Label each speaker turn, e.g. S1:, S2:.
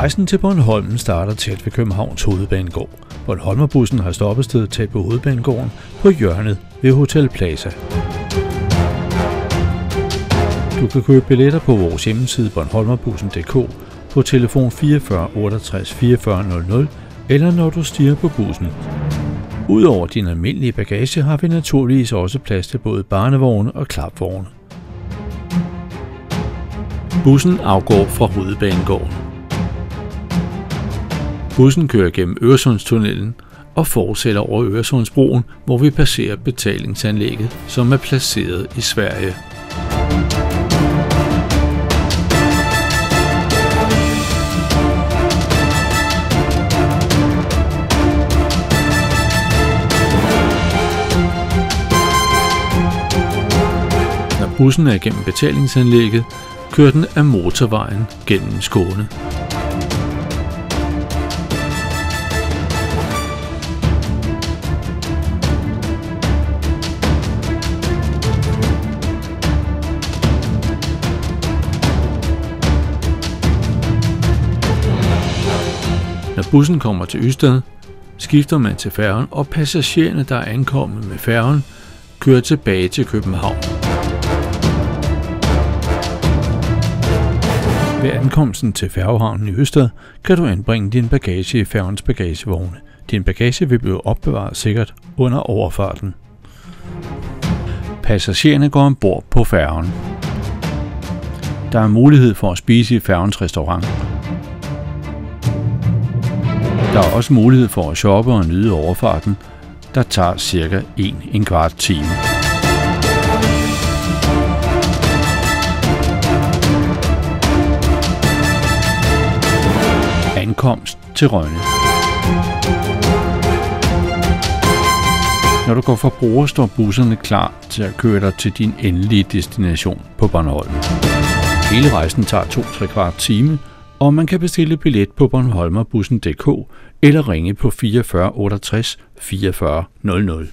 S1: Rejsen til Bornholm starter tæt ved Københavns Hovedbanegård. Bornholmerbussen har stoppested tæt på Hovedbanegården på hjørnet ved Hotel Plaza. Du kan købe billetter på vores hjemmeside bornholmerbussen.dk på telefon 44 68 44 00 eller når du stiger på bussen. Udover din almindelige bagage har vi naturligvis også plads til både barnevogne og klapvogne. Bussen afgår fra Hovedbanegården. Bussen kører gennem Øresundstunnelen og fortsætter over Øresundsbroen, hvor vi passerer betalingsanlægget, som er placeret i Sverige. Når bussen er gennem betalingsanlægget, kører den af motorvejen gennem Skåne. Når bussen kommer til Ystad, skifter man til færgen, og passagererne, der er ankommet med færgen, kører tilbage til København. Ved ankomsten til færgehavnen i Ystad kan du anbringe din bagage i færgens bagagevogne. Din bagage vil blive opbevaret sikkert under overfarten. Passagererne går ombord på færgen. Der er mulighed for at spise i færgens restaurant. Der er også mulighed for at shoppe og nyde overfarten, der tager cirka en kvart time. Ankomst til Rønne. Når du går fra Broer, står busserne klar til at køre dig til din endelige destination på Bornholm. Hele rejsen tager 2-3 time, og man kan bestille billet på bornholmerbussen.dk eller ringe på 44 68 44 00.